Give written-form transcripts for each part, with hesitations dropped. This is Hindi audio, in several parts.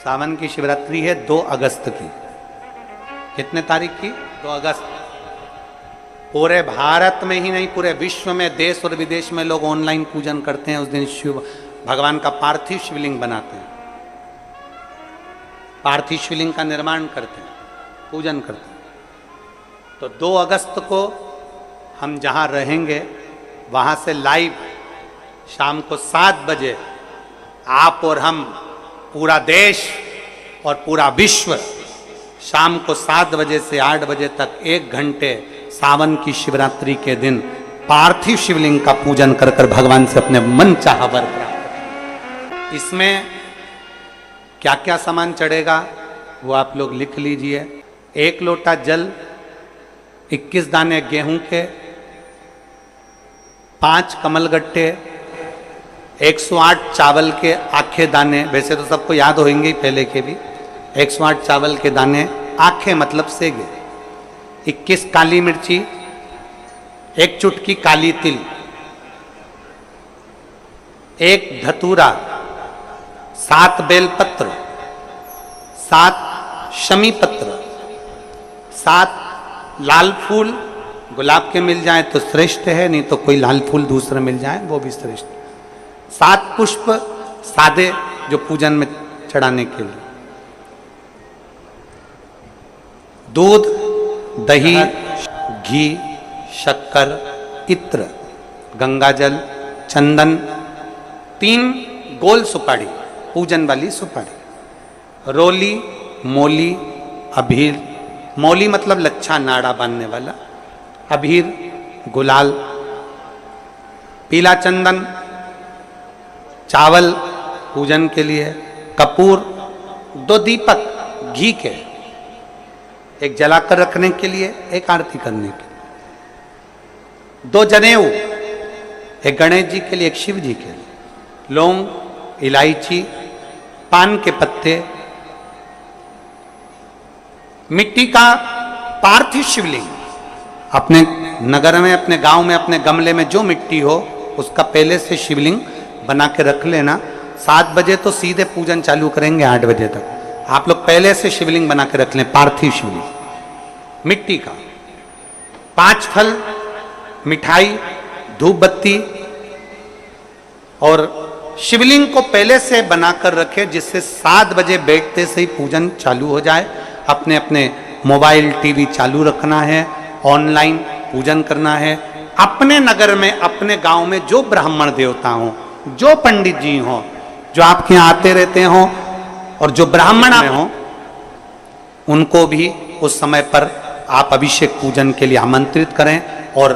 सावन की शिवरात्रि है 2 अगस्त की। कितने तारीख की? 2 अगस्त। पूरे भारत में ही नहीं, पूरे विश्व में, देश और विदेश में लोग ऑनलाइन पूजन करते हैं। उस दिन शिव भगवान का पार्थिव शिवलिंग बनाते हैं, पार्थिव शिवलिंग का निर्माण करते हैं, पूजन करते हैं। तो 2 अगस्त को हम जहाँ रहेंगे वहाँ से लाइव शाम को 7 बजे आप और हम, पूरा देश और पूरा विश्व, शाम को 7 बजे से 8 बजे तक 1 घंटे सावन की शिवरात्रि के दिन पार्थिव शिवलिंग का पूजन कर कर भगवान से अपने मन चाहा वर प्राप्त करें। इसमें क्या क्या सामान चढ़ेगा वो आप लोग लिख लीजिए। 1 लोटा जल, 21 दाने गेहूं के, 5 कमलगट्टे, 108 चावल के आखे दाने, वैसे तो सबको याद होंगे ही पहले के भी। 108 चावल के दाने, आखे मतलब सेगे, 21 काली मिर्ची, 1 चुटकी काली तिल, 1 धतूरा, 7 बेलपत्र, 7 शमी पत्र, 7 लाल फूल, गुलाब के मिल जाए तो श्रेष्ठ है, नहीं तो कोई लाल फूल दूसरे मिल जाए वो भी श्रेष्ठ। 7 पुष्प सादे जो पूजन में चढ़ाने के लिए, दूध, दही, घी, शक्कर, इत्र, गंगाजल, चंदन, 3 गोल सुपारी, पूजन वाली सुपारी, रोली, मोली, अभीर, मौली मतलब लच्छा नाड़ा बांधने वाला, अभीर, गुलाल, पीला चंदन, चावल पूजन के लिए, कपूर, 2 दीपक घी के, 1 जलाकर रखने के लिए, 1 आरती करने के लिए, 2 जनेऊ, 1 गणेश जी के लिए, 1 शिव जी के लिए, लौंग, इलायची, पान के पत्ते, मिट्टी का पार्थिव शिवलिंग। अपने नगर में, अपने गांव में, अपने गमले में जो मिट्टी हो उसका पहले से शिवलिंग बना के रख लेना। 7 बजे तो सीधे पूजन चालू करेंगे, 8 बजे तक आप लोग पहले से शिवलिंग बना के रख लें, पार्थिव शिवलिंग मिट्टी का। 5 फल, मिठाई, धूप बत्ती, और शिवलिंग को पहले से बनाकर रखे जिससे 7 बजे बैठते से ही पूजन चालू हो जाए। अपने अपने मोबाइल टीवी चालू रखना है, ऑनलाइन पूजन करना है। अपने नगर में, अपने गांव में जो ब्राह्मण देवता हों, जो पंडित जी हों, जो आपके यहाँ आते रहते हों, और जो ब्राह्मण हों, उनको भी उस समय पर आप अभिषेक पूजन के लिए आमंत्रित करें। और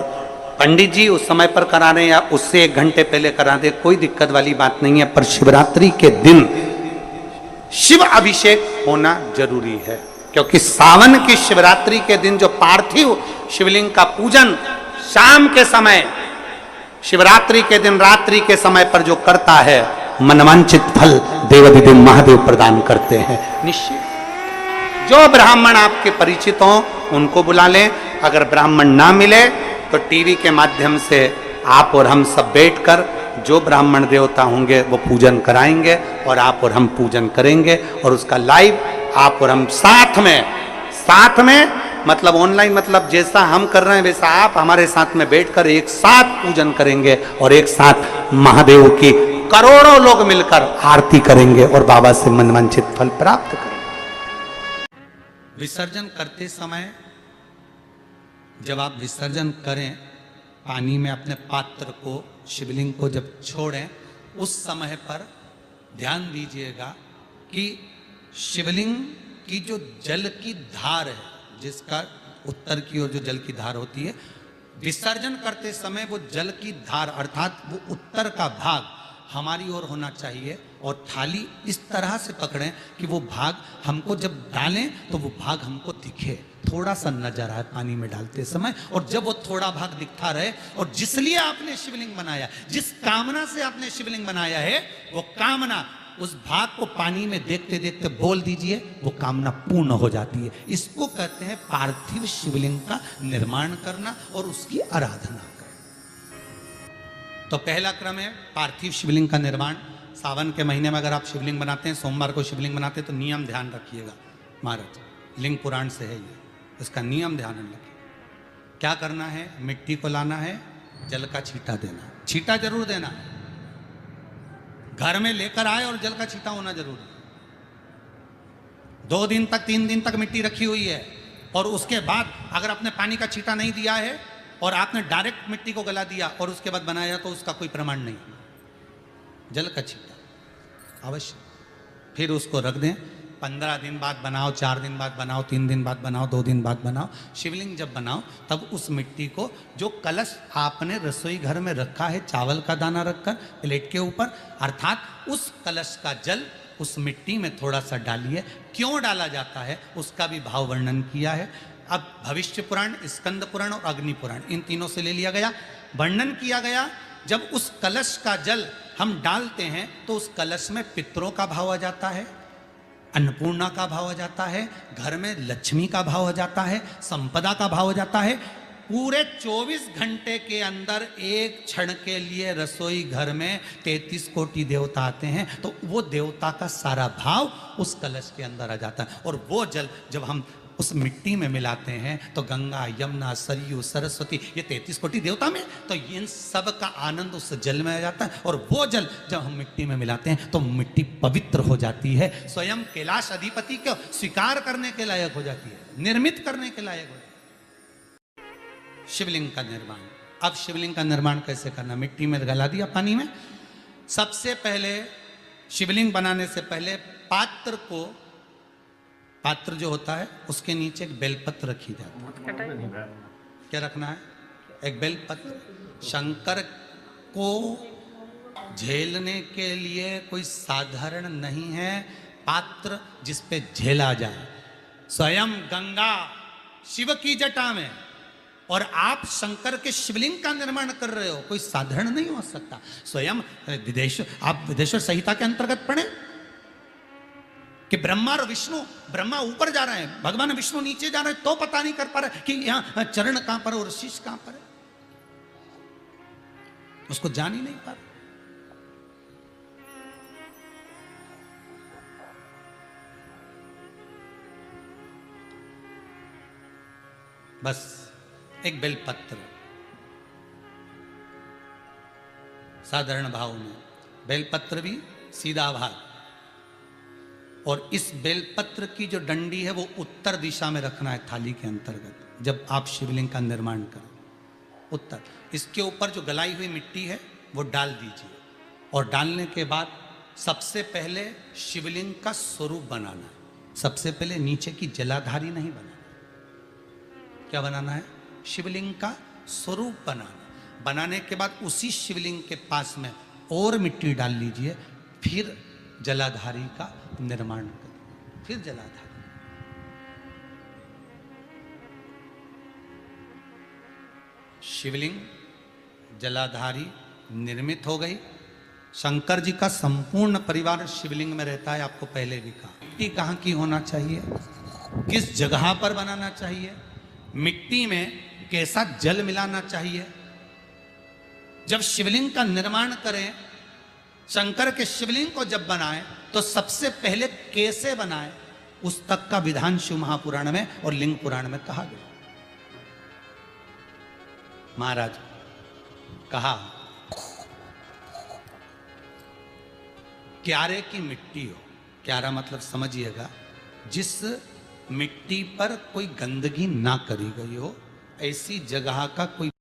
पंडित जी उस समय पर करा रहे या उससे 1 घंटे पहले करा दे, कोई दिक्कत वाली बात नहीं है। पर शिवरात्रि के दिन शिव अभिषेक होना जरूरी है, क्योंकि सावन की शिवरात्रि के दिन जो पार्थिव शिवलिंग का पूजन शाम के समय, शिवरात्रि के दिन रात्रि के समय पर जो करता है, मनवांचित फल देवाधिदेव महादेव प्रदान करते हैं निश्चित। जो ब्राह्मण आपके परिचित हों उनको बुला लें। अगर ब्राह्मण ना मिले तो टीवी के माध्यम से आप और हम सब बैठकर जो ब्राह्मण देवता होंगे वो पूजन कराएंगे, और आप और हम पूजन करेंगे, और उसका लाइव आप और हम साथ में मतलब ऑनलाइन, मतलब जैसा हम कर रहे हैं वैसा आप हमारे साथ में बैठकर एक साथ पूजन करेंगे, और एक साथ महादेव की करोड़ों लोग मिलकर आरती करेंगे और बाबा से मनवांछित फल प्राप्त करेंगे। विसर्जन करते समय जब आप विसर्जन करें, पानी में अपने पात्र को, शिवलिंग को जब छोड़ें, उस समय पर ध्यान दीजिएगा कि शिवलिंग की जो जल की धार है, जिसका उत्तर की ओर जो जल की धार होती है, विसर्जन करते समय वो जल की धार अर्थात वो उत्तर का भाग हमारी ओर होना चाहिए, और थाली इस तरह से पकड़ें कि वो भाग हमको जब डालें तो वो भाग हमको दिखे, थोड़ा सा नजर आए पानी में डालते समय। और जब वो थोड़ा भाग दिखता रहे, और जिसलिए आपने शिवलिंग बनाया, जिस कामना से आपने शिवलिंग बनाया है, वो कामना उस भाग को पानी में देखते देखते बोल दीजिए, वो कामना पूर्ण हो जाती है। इसको कहते हैं पार्थिव शिवलिंग का निर्माण करना और उसकी आराधना करना। तो पहला क्रम है पार्थिव शिवलिंग का निर्माण। सावन के महीने में अगर आप शिवलिंग बनाते हैं, सोमवार को शिवलिंग बनाते हैं, तो नियम ध्यान रखिएगा महाराज, लिंग पुराण से है ये, इसका नियम ध्यान रखिए। क्या करना है, मिट्टी को लाना है, जल का छींटा देना, छींटा जरूर देना, घर में लेकर आए और जल का छींटा होना जरूरी है। 2 दिन तक 3 दिन तक मिट्टी रखी हुई है और उसके बाद अगर आपने पानी का छींटा नहीं दिया है और आपने डायरेक्ट मिट्टी को गला दिया और उसके बाद बनाया, तो उसका कोई प्रमाण नहीं। जल का छींटा अवश्य, फिर उसको रख दें। 15 दिन बाद बनाओ, 4 दिन बाद बनाओ, 3 दिन बाद बनाओ, 2 दिन बाद बनाओ। शिवलिंग जब बनाओ तब उस मिट्टी को, जो कलश आपने रसोई घर में रखा है चावल का दाना रखकर प्लेट के ऊपर, अर्थात उस कलश का जल उस मिट्टी में थोड़ा सा डालिए। क्यों डाला जाता है उसका भी भाव वर्णन किया है। अब भविष्य पुराण, स्कंद पुराण और अग्नि पुराण, इन तीनों से ले लिया गया, वर्णन किया गया। जब उस कलश का जल हम डालते हैं तो उस कलश में पितरों का भाव आ जाता है, अन्नपूर्णा का भाव आ जाता है, घर में लक्ष्मी का भाव आ जाता है, संपदा का भाव आ जाता है। पूरे 24 घंटे के अंदर एक क्षण के लिए रसोई घर में 33 कोटि देवता आते हैं, तो वो देवता का सारा भाव उस कलश के अंदर आ जाता है। और वो जल जब हम उस मिट्टी में मिलाते हैं तो गंगा, यमुना, सरयू, सरस्वती, ये 33 कोटि देवता में, तो इन सब का आनंद उस जल में आ जाता है। और वो जल जब हम मिट्टी में मिलाते हैं तो मिट्टी पवित्र हो जाती है, स्वयं कैलाश अधिपति को स्वीकार करने के लायक हो जाती है, निर्मित करने के लायक हो जाती है। शिवलिंग का निर्माण, अब शिवलिंग का निर्माण कैसे करना, मिट्टी में गला दिया पानी में। सबसे पहले शिवलिंग बनाने से पहले पात्र जो होता है उसके नीचे एक बेलपत्र रखी जाती है। क्या रखना है, एक बेलपत्र। शंकर को झेलने के लिए कोई साधारण नहीं है पात्र जिस पे झेला जाए। स्वयं गंगा शिव की जटा में और आप शंकर के शिवलिंग का निर्माण कर रहे हो, कोई साधारण नहीं हो सकता। स्वयं आप विदेश्वर संहिता के अंतर्गत पढ़े कि ब्रह्मा और विष्णु, ब्रह्मा ऊपर जा रहे हैं, भगवान विष्णु नीचे जा रहे हैं, तो पता नहीं कर पा रहे कि यहां चरण कहां पर और शीश कहां पर है, उसको जान ही नहीं पा रहे। बस एक बेलपत्र साधारण भाव में, बेलपत्र भी सीधा भाग, और इस बेलपत्र की जो डंडी है वो उत्तर दिशा में रखना है थाली के अंतर्गत। जब आप शिवलिंग का निर्माण करें उत्तर, इसके ऊपर जो गलाई हुई मिट्टी है वो डाल दीजिए। और डालने के बाद सबसे पहले शिवलिंग का स्वरूप बनाना है। सबसे पहले नीचे की जलाधारी नहीं बनाना, क्या बनाना है, शिवलिंग का स्वरूप बनाना। बनाने के बाद उसी शिवलिंग के पास में और मिट्टी डाल लीजिए, फिर जलाधारी का निर्माण करिए, फिर जलाधारी। शिवलिंग जलाधारी निर्मित हो गई। शंकर जी का संपूर्ण परिवार शिवलिंग में रहता है, आपको पहले भी कहा। मिट्टी कहाँ की होना चाहिए, किस जगह पर बनाना चाहिए, मिट्टी में कैसा जल मिलाना चाहिए। जब शिवलिंग का निर्माण करें, शंकर के शिवलिंग को जब बनाएं तो सबसे पहले कैसे बनाएं, उस तक का विधान शिव महापुराण में और लिंग पुराण में कहा गया। महाराज कहा, क्यारे की मिट्टी हो, क्यारा मतलब समझिएगा जिस मिट्टी पर कोई गंदगी ना करी गई हो, ऐसी जगह का कोई